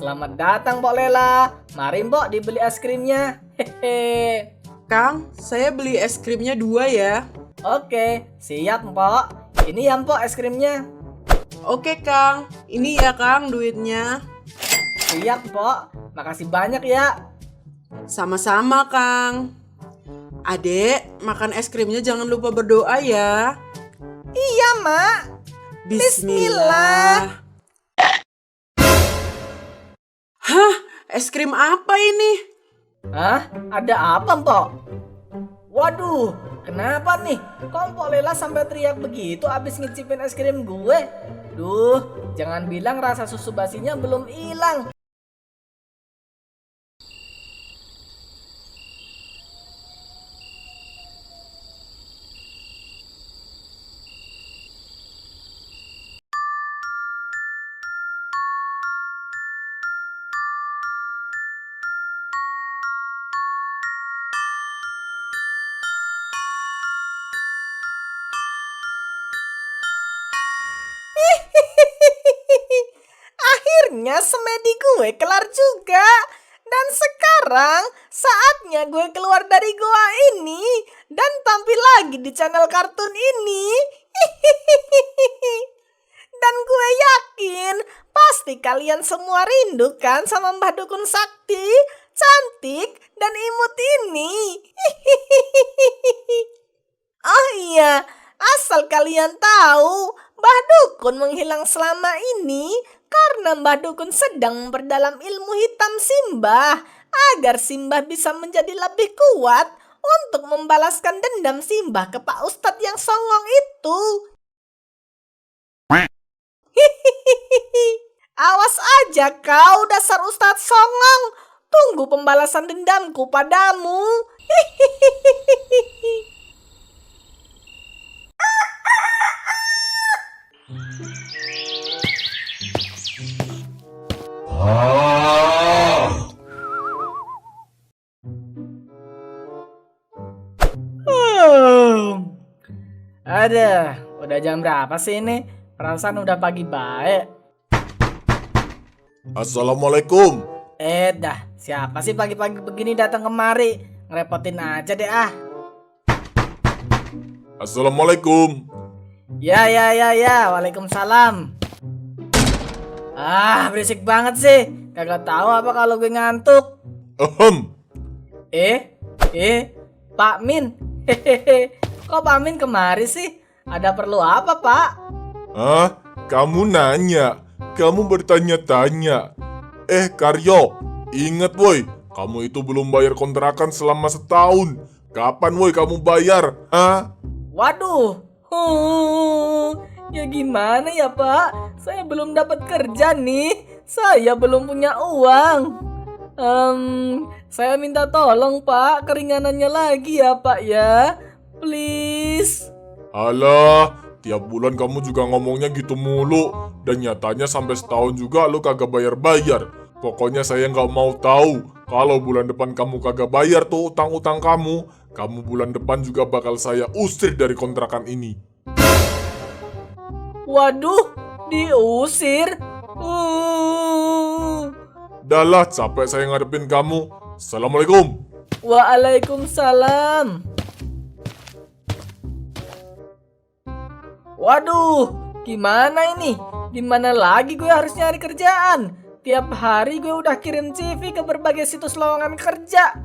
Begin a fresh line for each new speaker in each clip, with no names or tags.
Selamat datang Mbok Lela. Mari Mbok dibeli es krimnya. Hehe.
Kang, saya beli es krimnya 2 ya.
Oke, siap Mbok. Ini ya Mbok es krimnya.
Oke Kang, ini ya Kang duitnya.
Siap Mbok. Makasih banyak ya.
Sama-sama Kang. Adek, makan es krimnya jangan lupa berdoa ya.
Iya Mak.
Bismillah. Hah, es krim apa ini?
Hah? Ada apa Mbok? Waduh, kenapa nih? Kok Mbok Lela sampai teriak begitu abis ngicipin es krim gue? Duh, jangan bilang rasa susu basinya belum hilang. Akhirnya semedi gue kelar juga. Dan sekarang saatnya gue keluar dari goa ini dan tampil lagi di channel kartun ini. Dan gue yakin pasti kalian semua rindu kan sama Mbah Dukun Sakti, cantik dan imut ini. Oh iya, asal kalian tahu, Mbah Dukun menghilang selama ini karena Mbah Dukun sedang memperdalam ilmu hitam Simbah agar Simbah bisa menjadi lebih kuat untuk membalaskan dendam Simbah ke Pak Ustadz yang songong itu. Awas aja kau dasar Ustadz songong, tunggu pembalasan dendamku padamu. Ada, udah jam berapa sih ini? Perasaan udah pagi baik.
Assalamualaikum.
Dah, siapa sih pagi-pagi begini datang kemari? Ngerepotin aja deh ah.
Assalamualaikum.
Ya, Waalaikumsalam. Ah, berisik banget sih. Kagak tahu apa kalau gue ngantuk.
Ahem.
Pak Min. Hehehe. Kok Pak Min kemari sih? Ada perlu apa, Pak?
Hah? Kamu nanya. Kamu bertanya-tanya. Karyo. Ingat woi. Kamu itu belum bayar kontrakan selama setahun. Kapan woi kamu bayar? Hah?
Waduh. Ya gimana ya, Pak? Saya belum dapat kerja nih. Saya belum punya uang. Saya minta tolong, Pak. Keringanannya lagi ya, Pak ya. Please.
Alah, tiap bulan kamu juga ngomongnya gitu mulu. Dan nyatanya sampai setahun juga lu kagak bayar-bayar. Pokoknya saya nggak mau tahu. Kalau bulan depan kamu kagak bayar tuh utang-utang kamu, kamu bulan depan juga bakal saya usir dari kontrakan ini.
Waduh, diusir.
Dahlah, capek saya ngadepin kamu. Assalamualaikum.
Waalaikumsalam. Waduh, gimana ini? Dimana lagi gue harus nyari kerjaan? Tiap hari gue udah kirim CV ke berbagai situs lowongan kerja.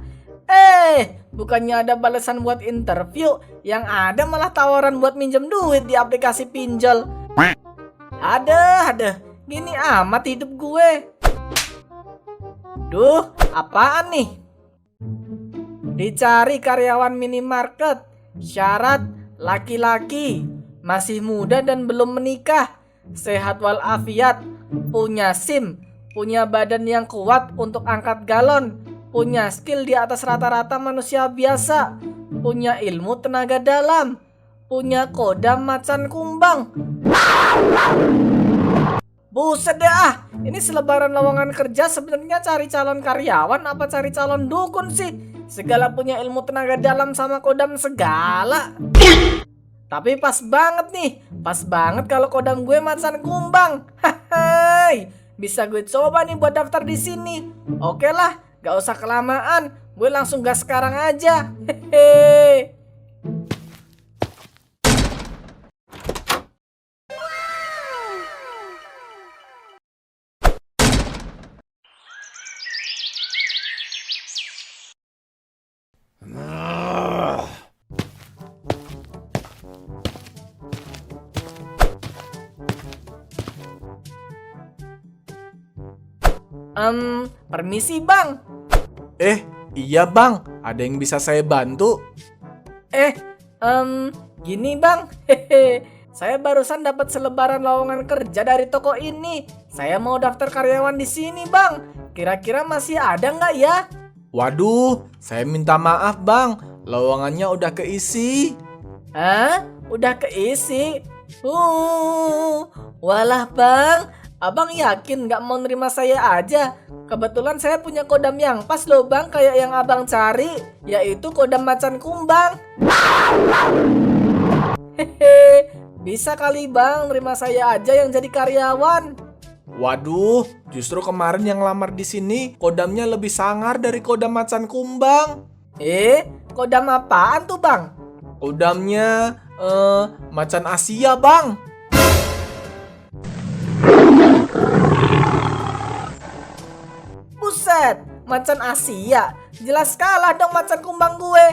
Bukannya ada balasan buat interview, yang ada malah tawaran buat minjem duit di aplikasi pinjol. Ada, gini amat hidup gue. Duh, apaan nih? Dicari karyawan minimarket, syarat laki-laki, masih muda dan belum menikah, sehat walafiat, punya SIM, punya badan yang kuat untuk angkat galon, punya skill di atas rata-rata manusia biasa, punya ilmu tenaga dalam, punya kodam macan kumbang. Buset deh ah, ini selebaran lowongan kerja sebenarnya cari calon karyawan apa cari calon dukun sih? Segala punya ilmu tenaga dalam sama kodam segala. Tapi pas banget nih, pas banget kalau kodam gue macan kumbang. Hai, bisa gue coba nih buat daftar di sini. Oke lah, gak usah kelamaan. Gue langsung gas sekarang aja. Hehe. Permisi bang.
Iya bang, ada yang bisa saya bantu?
Eh, gini bang. Hehe. Saya barusan dapat selebaran lowongan kerja dari toko ini. Saya mau daftar karyawan di sini bang. Kira-kira masih ada nggak ya?
Waduh, saya minta maaf bang, lowongannya udah keisi.
Hah? Udah keisi? Walah bang, abang yakin nggak mau nerima saya aja? Kebetulan saya punya kodam yang pas loh bang, kayak yang abang cari, yaitu kodam macan kumbang. Hehe, bisa kali bang nerima saya aja yang jadi karyawan.
Waduh, justru kemarin yang lamar di sini kodamnya lebih sangar dari kodam macan kumbang.
Kodam apaan tuh bang?
Kodamnya macan Asia bang.
Buset, macan Asia. Jelas kalah dong macan kumbang gue.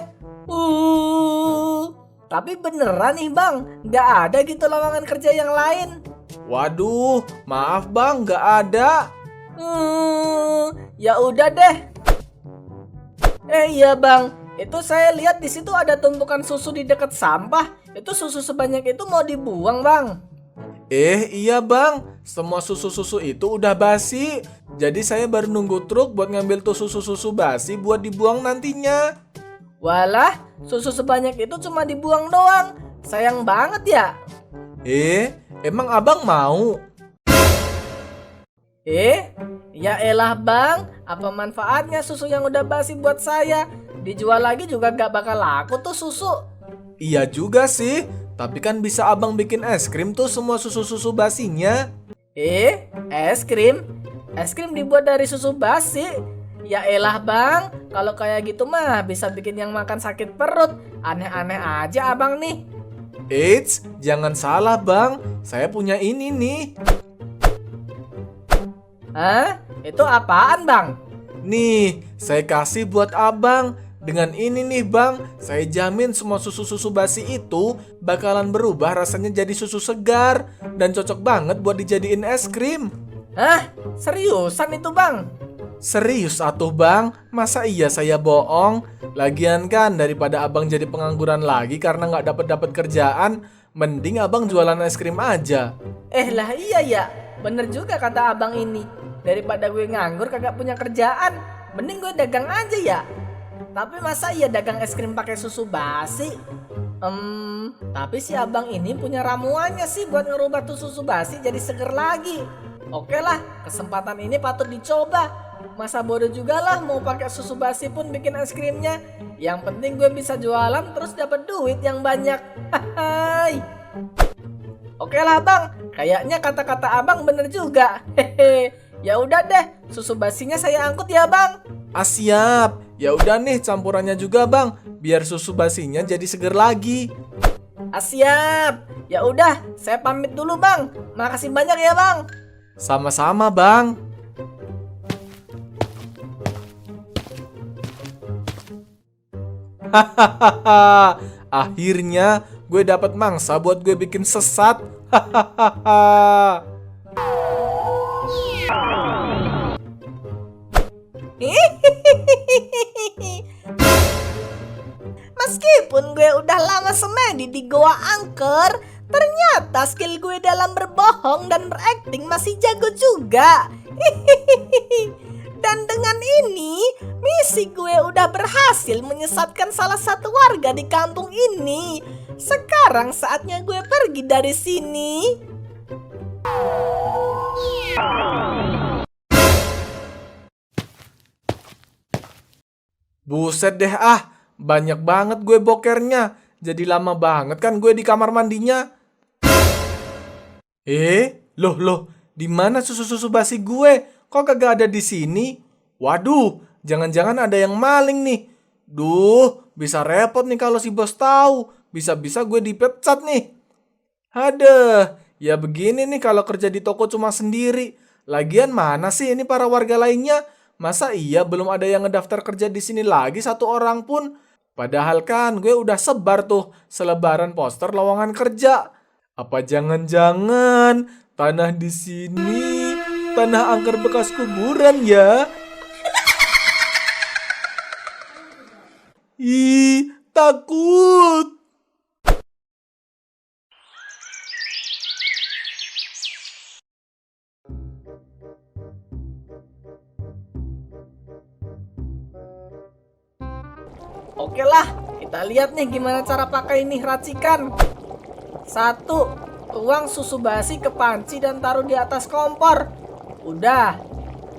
Tapi beneran nih bang, nggak ada gitu lowongan kerja yang lain.
Waduh, maaf bang, nggak ada.
Ya udah deh. Iya bang, itu saya lihat di situ ada tumpukan susu di dekat sampah. Itu susu sebanyak itu mau dibuang bang.
Iya bang, semua susu-susu itu udah basi. Jadi saya baru nunggu truk buat ngambil tuh susu-susu basi buat dibuang nantinya.
Walah, susu sebanyak itu cuma dibuang doang. Sayang banget ya.
Emang abang mau?
Ya elah bang, apa manfaatnya susu yang udah basi buat saya? Dijual lagi juga gak bakal laku tuh susu.
Iya juga sih, tapi kan bisa abang bikin es krim tuh semua susu-susu basinya.
Es krim? Es krim dibuat dari susu basi? Ya elah bang, kalau kayak gitu mah bisa bikin yang makan sakit perut. Aneh-aneh aja abang nih.
Eits, jangan salah bang, saya punya ini nih.
Hah? Itu apaan bang?
Nih, saya kasih buat abang. Dengan ini nih bang, saya jamin semua susu-susu basi itu bakalan berubah rasanya jadi susu segar. Dan cocok banget buat dijadiin es krim.
Hah? Seriusan itu bang?
Serius atuh bang, masa iya saya bohong? Lagian kan daripada abang jadi pengangguran lagi karena nggak dapat kerjaan, mending abang jualan es krim aja.
Lah iya ya, bener juga kata abang ini. Daripada gue nganggur kagak punya kerjaan, mending gue dagang aja ya. Tapi masa iya dagang es krim pakai susu basi? Tapi si abang ini punya ramuannya sih buat ngerubah tuh susu basi jadi seger lagi. Oke lah, kesempatan ini patut dicoba. Masa bodoh juga lah mau pakai susu basi pun bikin es krimnya. Yang penting gue bisa jualan terus dapat duit yang banyak. Hai. Oke lah bang, kayaknya kata-kata abang bener juga. Hehe. Ya udah deh, susu basinya saya angkut ya bang.
Siap. Ya udah nih campurannya juga bang, biar susu basinya jadi seger lagi.
Siap. Ya udah, saya pamit dulu bang. Makasih banyak ya bang.
Sama-sama bang. Hahaha. Akhirnya gue dapat mangsa buat gue bikin sesat. Hahaha.
Meskipun gue udah lama semedi di Goa Angker, ternyata skill gue dalam berbohong dan berakting masih jago juga. Dan dengan ini, misi gue udah berhasil menyesatkan salah satu warga di kampung ini. Sekarang saatnya gue pergi dari sini.
Buset deh banyak banget gue bokernya. Jadi lama banget kan gue di kamar mandinya. Loh, Di mana susu-susu basi gue? Kok kagak ada di sini? Waduh, jangan-jangan ada yang maling nih. Duh, bisa repot nih kalau si bos tahu. Bisa-bisa gue dipecat nih. Hadeh, ya begini nih kalau kerja di toko cuma sendiri. Lagian mana sih ini para warga lainnya? Masa iya belum ada yang ngedaftar kerja di sini lagi satu orang pun? Padahal kan gue udah sebar tuh selebaran poster lowongan kerja. Apa jangan-jangan tanah di sini tanah angker bekas kuburan ya? Ih, takut.
Oke lah, kita lihat nih gimana cara pakai ini racikan. 1. Tuang susu basi ke panci dan taruh di atas kompor. Udah.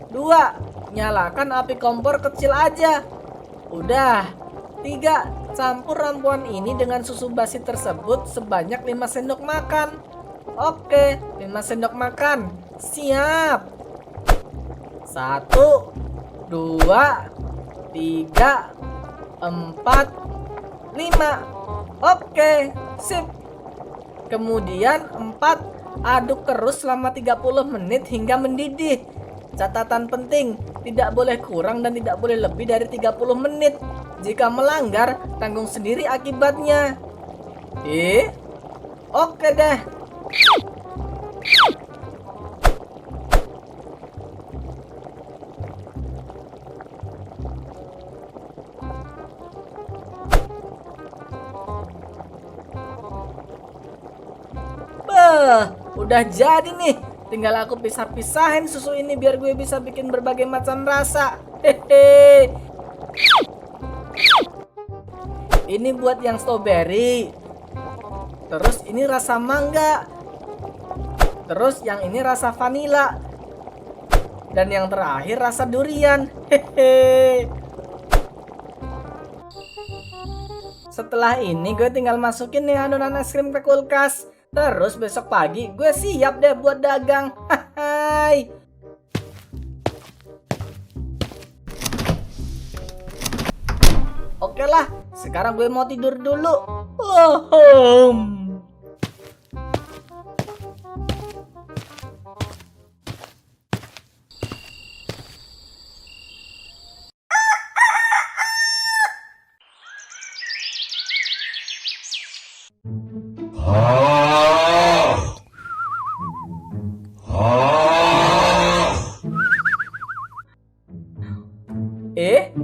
2. Nyalakan api kompor kecil aja. Udah. 3. Campur ramuan ini dengan susu basi tersebut sebanyak 5 sendok makan. Oke, 5 sendok makan. Siap. 1, 2, 3, 4, 5. Oke, sip. Kemudian 4, aduk terus selama 30 menit hingga mendidih. Catatan penting, tidak boleh kurang dan tidak boleh lebih dari 30 menit. Jika melanggar, tanggung sendiri akibatnya. Oke deh. Udah jadi nih. Tinggal aku pisah-pisahin susu ini biar gue bisa bikin berbagai macam rasa. Hehe. Ini buat yang strawberry. Terus ini rasa mangga. Terus yang ini rasa vanila. Dan yang terakhir rasa durian. Hehe. Setelah ini gue tinggal masukin nih adonan es krim ke kulkas. Terus besok pagi gue siap deh buat dagang. Hai. Oke lah, sekarang gue mau tidur dulu.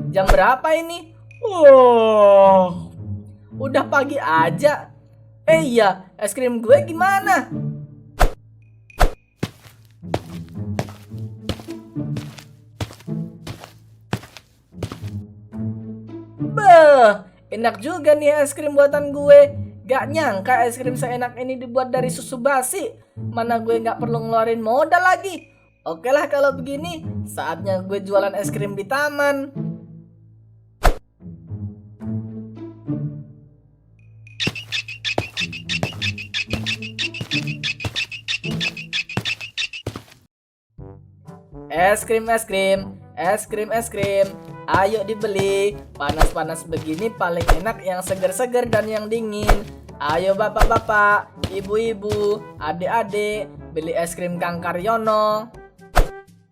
Jam berapa ini? Udah pagi aja. Iya, es krim gue gimana? Enak juga nih es krim buatan gue. Gak nyangka es krim seenak ini dibuat dari susu basi. Mana gue gak perlu ngeluarin modal lagi. Oke lah kalau begini, saatnya gue jualan es krim di taman. Es krim, es krim, es krim, es krim. Ayo dibeli. Panas-panas begini paling enak yang seger-seger dan yang dingin. Ayo bapak-bapak, ibu-ibu, adik-adik, beli es krim Kang Karyono.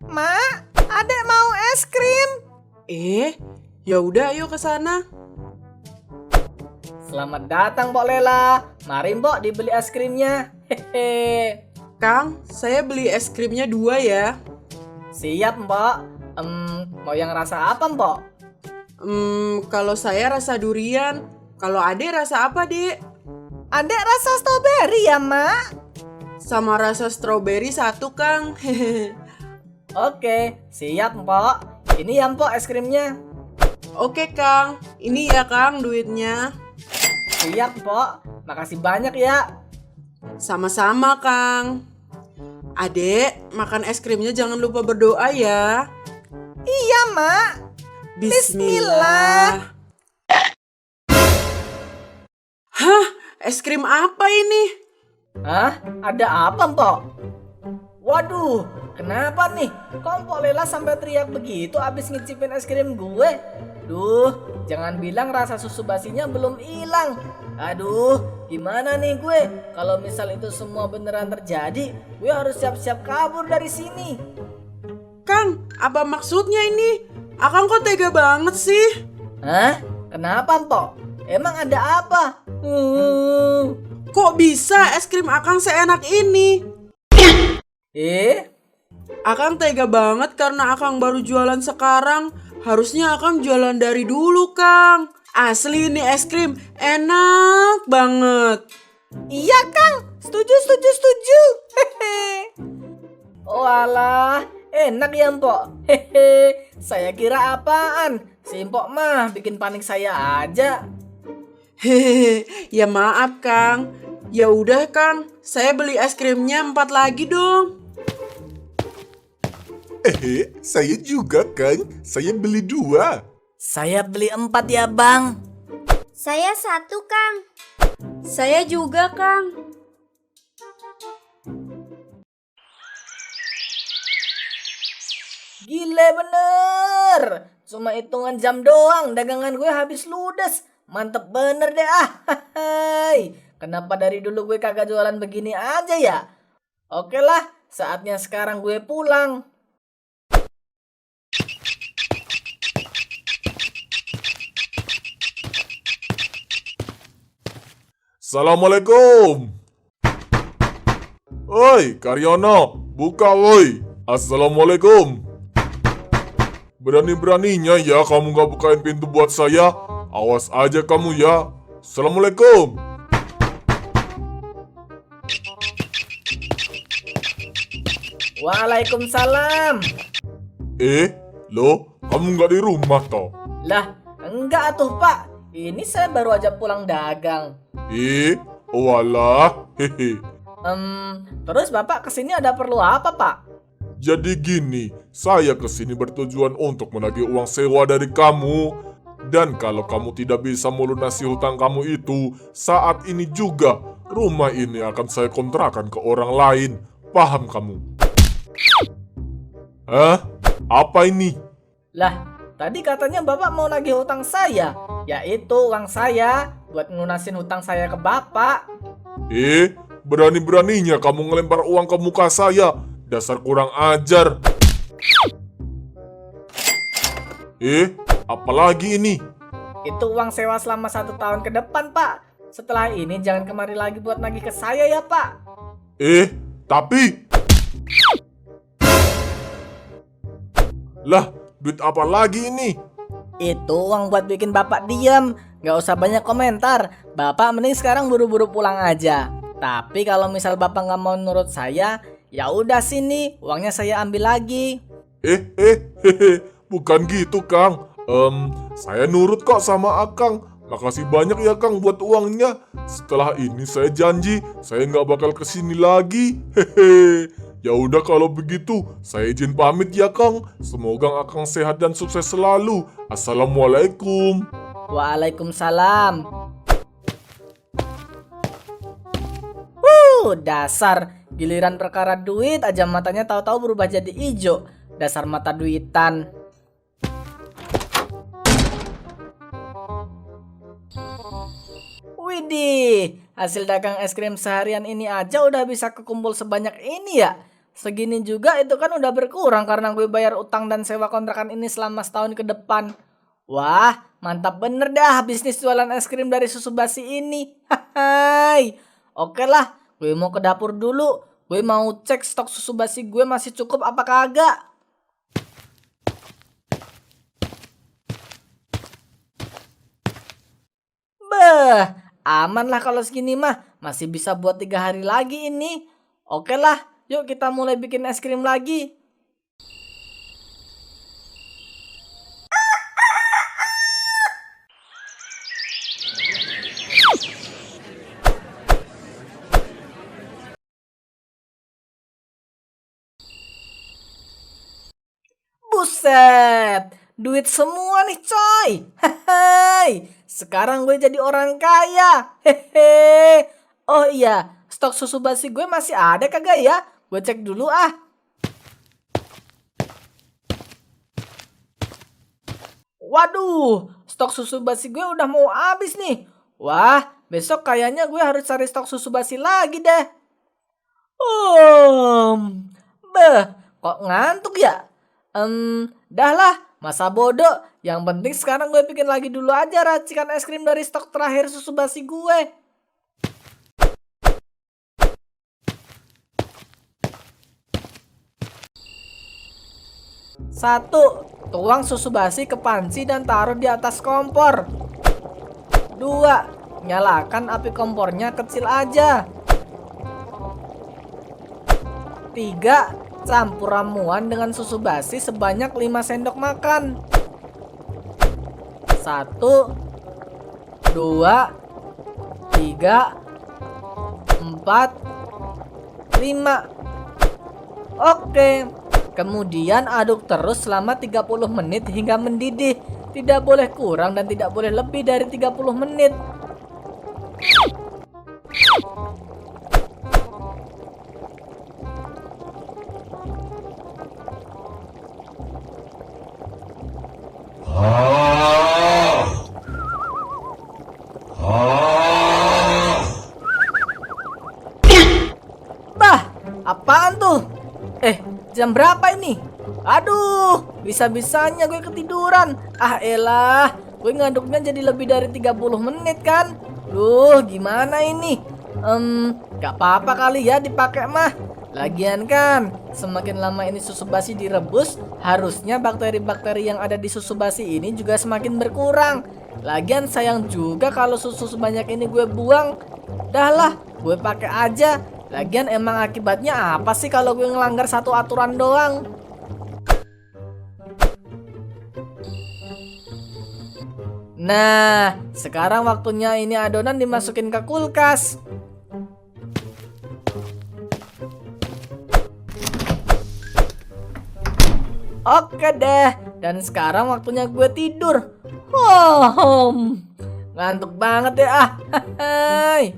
Mak, adek mau es krim.
Ya udah ayo ke sana.
Selamat datang Mbok Lela. Mari Mbok dibeli es krimnya. Hehe.
Kang, saya beli es krimnya 2 ya.
Siap Mbok. Mau yang rasa apa Mbok?
Kalau saya rasa durian. Kalau adek rasa apa, Dek?
Adek rasa strawberry ya, Mak?
Sama rasa strawberry 1, Kang.
Oke, siap Mbok. Ini ya Mbok es krimnya.
Oke, Kang. Ini ya, Kang, duitnya.
Siap Mbok. Makasih banyak ya.
Sama-sama, Kang. Adek, makan es krimnya jangan lupa berdoa ya.
Iya, Mak. Bismillah.
Hah? Es krim apa ini?
Hah? Ada apa, Mbok? Waduh, kenapa nih? Kok Mpok Lela sampai teriak begitu abis ngicipin es krim gue? Duh, jangan bilang rasa susu basinya belum hilang. Aduh, gimana nih gue? Kalau misal itu semua beneran terjadi, gue harus siap-siap kabur dari sini.
Kang, apa maksudnya ini? Akang kok tega banget sih?
Hah? Kenapa, Mpok? Emang ada apa?
Kok bisa es krim Akang seenak ini? Akang tega banget karena Akang baru jualan sekarang. Harusnya Akang jualan dari dulu, Kang. Asli ini es krim enak banget.
Iya, Kang. Setuju. Hehe. Oh alah, enak ya, Mpok. Hehe. Saya kira apaan? Si Mpok mah bikin panik saya aja.
Hehehe, ya maaf, Kang. Ya udah, Kang. Saya beli es krimnya 4 lagi dong.
Saya juga, Kang. Saya beli 2.
Saya beli 4 ya, Bang.
Saya 1, Kang. Saya juga, Kang.
Gile bener. Cuma hitungan jam doang dagangan gue habis ludes. Mantep bener deh ah. Hai. Kenapa dari dulu gue kagak jualan begini aja ya? Oke lah, saatnya sekarang gue pulang.
Assalamualaikum. Oi, Karyono, buka woi. Assalamualaikum. Berani-beraninya ya kamu gak bukain pintu buat saya. Awas aja kamu ya. Assalamualaikum.
Waalaikumsalam.
Loh, kamu gak di rumah toh?
Lah, enggak atuh Pak. Ini saya baru aja pulang dagang.
Walah, hehe.
Terus Bapak kesini ada perlu apa Pak?
Jadi gini, saya kesini bertujuan untuk menagih uang sewa dari kamu. Dan kalau kamu tidak bisa melunasi hutang kamu itu, saat ini juga rumah ini akan saya kontrakan ke orang lain. Paham kamu? Hah? Apa ini?
Lah, tadi katanya Bapak mau nagih hutang saya. Yaitu uang saya buat ngelunasin hutang saya ke Bapak.
Berani-beraninya kamu ngelempar uang ke muka saya. Dasar kurang ajar. Apalagi ini?
Itu uang sewa selama 1 tahun ke depan Pak. Setelah ini jangan kemari lagi buat nagih ke saya ya Pak.
Tapi... Lah, duit apa lagi ini?
Itu uang buat bikin Bapak diam. Gak usah banyak komentar. Bapak mending sekarang buru-buru pulang aja. Tapi kalau misal Bapak gak mau nurut saya, ya udah sini, uangnya saya ambil lagi.
Bukan gitu, Kang. Saya nurut kok sama Akang. Makasih banyak ya, Kang, buat uangnya. Setelah ini saya janji, saya nggak bakal kesini lagi. Ya udah kalau begitu, saya izin pamit ya, Kang. Semoga Akang sehat dan sukses selalu. Assalamualaikum.
Waalaikumsalam. Dasar giliran perkara duit aja matanya tahu-tahu berubah jadi ijo. Dasar mata duitan. Widih, hasil dagang es krim seharian ini aja udah bisa kekumpul sebanyak ini ya. Segini juga itu kan udah berkurang karena gue bayar utang dan sewa kontrakan ini selama setahun ke depan. Wah, mantap bener dah bisnis jualan es krim dari susu basi ini. Hai. Oke lah, gue mau ke dapur dulu. Gue mau cek stok susu basi gue masih cukup apa kagak. Beh, aman lah kalau segini mah. Masih bisa buat 3 hari lagi ini. Oke lah, yuk kita mulai bikin es krim lagi. Buset, duit semua nih coy. Hehehe, sekarang gue jadi orang kaya. Hehehe. Oh iya, stok susu basi gue masih ada kagak ya? Gue cek dulu ah. Waduh, stok susu basi gue udah mau habis nih. Wah, besok kayaknya gue harus cari stok susu basi lagi deh. Beh, kok ngantuk ya? Dah lah, masa bodoh. Yang penting sekarang gue bikin lagi dulu aja racikan es krim dari stok terakhir susu basi gue. Satu, tuang susu basi ke panci dan taruh di atas kompor. Dua, nyalakan api kompornya kecil aja. Tiga, campur ramuan dengan susu basi sebanyak 5 sendok makan. 1, 2, 3, 4, 5. Oke. Kemudian aduk terus selama 30 menit hingga mendidih. Tidak boleh kurang dan tidak boleh lebih dari 30 menit. Bah, apaan tuh? Jam berapa ini? Aduh, bisa-bisanya gue ketiduran. Ah elah, gue ngaduknya jadi lebih dari 30 menit kan. Duh, gimana ini? Gak apa-apa kali ya dipakai mah. Lagian kan, semakin lama ini susu basi direbus, harusnya bakteri-bakteri yang ada di susu basi ini juga semakin berkurang. Lagian sayang juga kalau susu sebanyak ini gue buang. Dah lah, gue pakai aja. Lagian emang akibatnya apa sih kalau gue ngelanggar satu aturan doang? Nah, sekarang waktunya ini adonan dimasukin ke kulkas. Oke deh, dan sekarang waktunya gue tidur. Ngantuk banget ya Hai.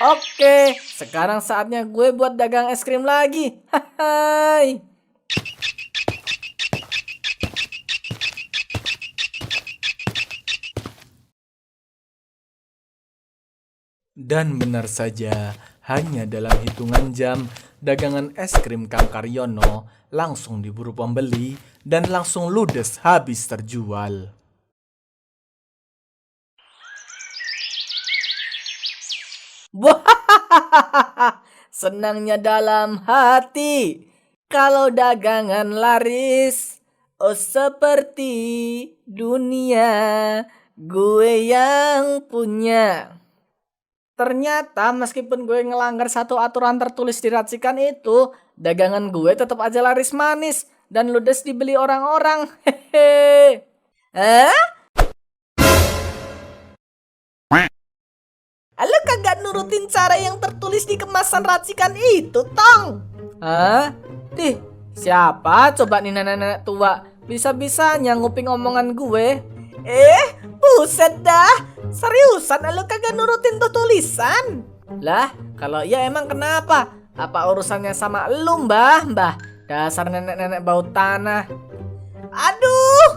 Oke, sekarang saatnya gue buat dagang es krim lagi. Hai.
Dan benar saja, hanya dalam hitungan jam, dagangan es krim Kang Karyono langsung diburu pembeli dan langsung ludes habis terjual.
Senangnya dalam hati kalau dagangan laris. Oh seperti dunia gue yang punya. Ternyata meskipun gue ngelanggar satu aturan tertulis di racikan itu, dagangan gue tetap aja laris manis dan ludes dibeli orang-orang. Hehe. Lo kagak nurutin cara yang tertulis di kemasan racikan itu, Tong? Hah? Dih, siapa coba nih nenek-nenek tua? Bisa-bisanya nguping omongan gue. Buset dah. Seriusan lo kagak nurutin tuh tulisan? Lah, kalau iya emang kenapa? Apa urusannya sama lu, Mbah? Dasar nenek-nenek bau tanah. Aduh.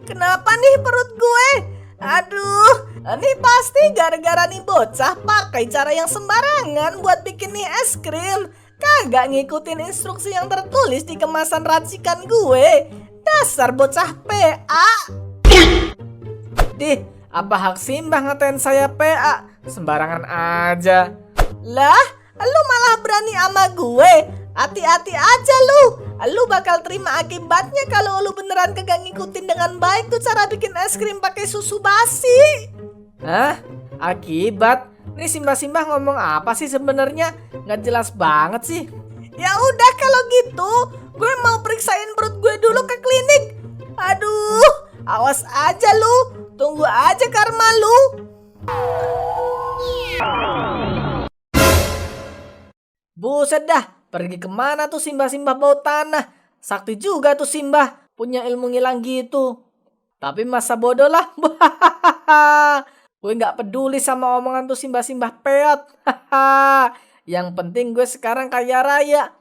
Kenapa nih perut gue? Aduh, ini pasti gara-gara nih bocah pakai cara yang sembarangan buat bikin nih es krim. Kagak ngikutin instruksi yang tertulis di kemasan racikan gue. Dasar bocah PA. Dih, apa hak Simbah ngatain saya PA? Sembarangan aja. Lah, lu malah berani sama gue. Hati-hati aja lu. Lu bakal terima akibatnya kalau lu beneran kagak ngikutin dengan baik tuh cara bikin es krim pakai susu basi. Hah? Akibat? Nih Simbah-Simbah ngomong apa sih sebenarnya? Nggak jelas banget sih. Ya udah kalau gitu, gue mau periksain perut gue dulu ke klinik. Aduh, awas aja lu. Tunggu aja karma lu. Buset dah. Pergi kemana tuh Simbah-Simbah bau tanah? Sakti juga tuh Simbah, punya ilmu ngilang gitu. Tapi masa bodoh lah. Gue nggak peduli sama omongan tuh simbah-simbah peot. Haha. Yang penting gue sekarang kaya raya.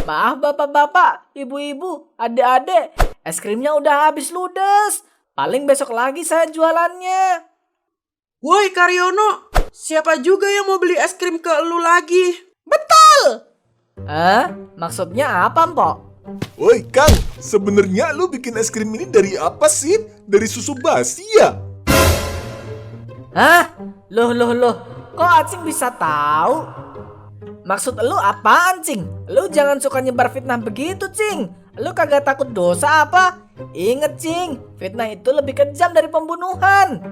Maaf bapak-bapak, ibu-ibu, adik-adik. Es krimnya udah habis ludes. Paling besok lagi saya jualannya.
Woi Karyono, siapa juga yang mau beli es krim ke lu lagi?
Hah? Maksudnya apa, Mpok?
Woi Kang, sebenarnya lu bikin es krim ini dari apa sih? Dari susu basi ya?
Hah? Loh. Kok Acing bisa tahu? Maksud lu apaan, Cing? Lu jangan suka nyebar fitnah begitu, Cing. Lu kagak takut dosa apa? Ingat, Cing, fitnah itu lebih kejam dari pembunuhan.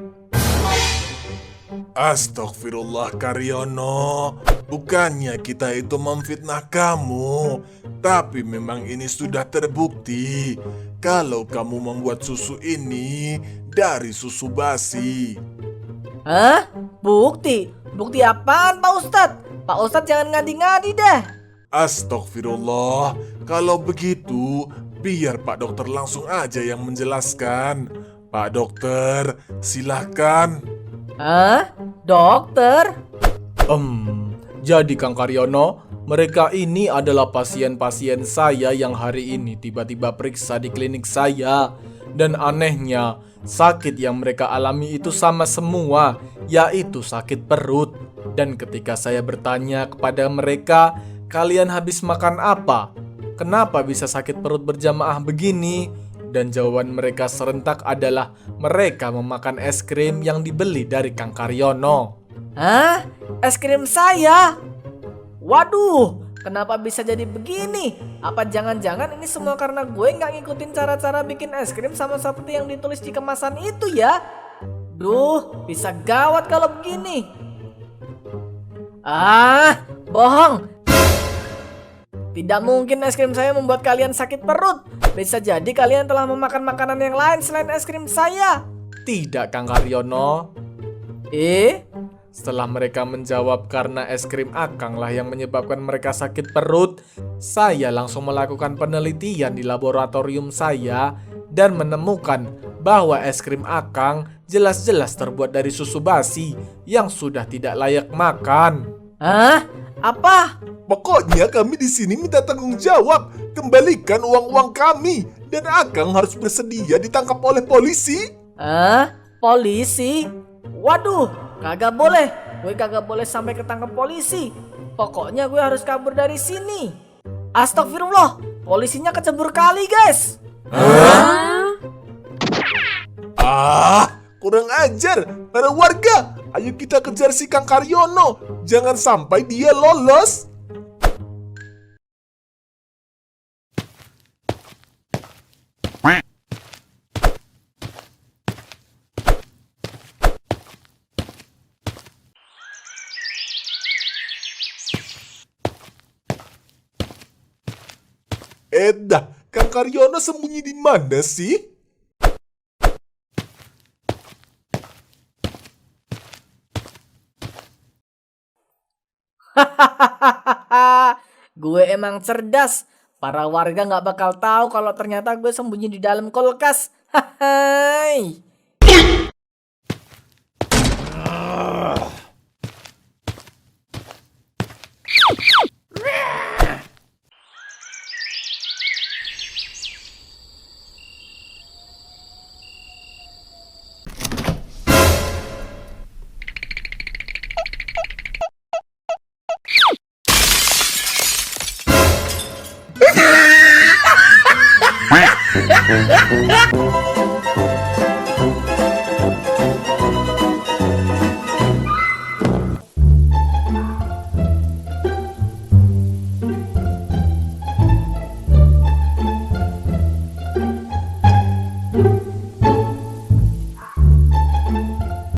Astagfirullah Karyono, bukannya kita itu memfitnah kamu, tapi memang ini sudah terbukti kalau kamu membuat susu ini dari susu basi.
Hah? Bukti? Bukti apaan, Pak Ustadz? Pak Ustadz jangan ngadi-ngadi dah.
Astagfirullah, kalau begitu biar Pak Dokter langsung aja yang menjelaskan. Pak Dokter, silahkan.
Hah? Dokter?
Jadi Kang Karyono, mereka ini adalah pasien-pasien saya yang hari ini tiba-tiba periksa di klinik saya. Dan anehnya, sakit yang mereka alami itu sama semua, yaitu sakit perut. Dan ketika saya bertanya kepada mereka, kalian habis makan apa? Kenapa bisa sakit perut berjamaah begini? Dan jawaban mereka serentak adalah mereka memakan es krim yang dibeli dari Kang Karyono.
Hah? Es krim saya? Waduh, kenapa bisa jadi begini? Apa jangan-jangan ini semua karena gue nggak ngikutin cara-cara bikin es krim sama seperti yang ditulis di kemasan itu ya? Duh, bisa gawat kalau begini. Bohong. Tidak mungkin es krim saya membuat kalian sakit perut. Bisa jadi kalian telah memakan makanan yang lain selain es krim saya.
Tidak Kang Karyono. Setelah mereka menjawab karena es krim Akang lah yang menyebabkan mereka sakit perut, saya langsung melakukan penelitian di laboratorium saya dan menemukan bahwa es krim Akang jelas-jelas terbuat dari susu basi yang sudah tidak layak makan.
Hah? Apa?
Pokoknya kami di sini minta tanggung jawab. Kembalikan uang-uang kami. Dan Akang harus bersedia ditangkap oleh polisi.
Polisi? Waduh, kagak boleh. Gue kagak boleh sampai ketangkap polisi. Pokoknya gue harus kabur dari sini. Astagfirullah, polisinya kecebur kali, guys.
Kurang ajar. Para warga, ayo kita kejar si Kang Karyono. Jangan sampai dia lolos. Kang Karyono sembunyi di mana sih?
Gue emang cerdas. Para warga nggak bakal tahu kalau ternyata gue sembunyi di dalam kulkas. Hai.
Quack.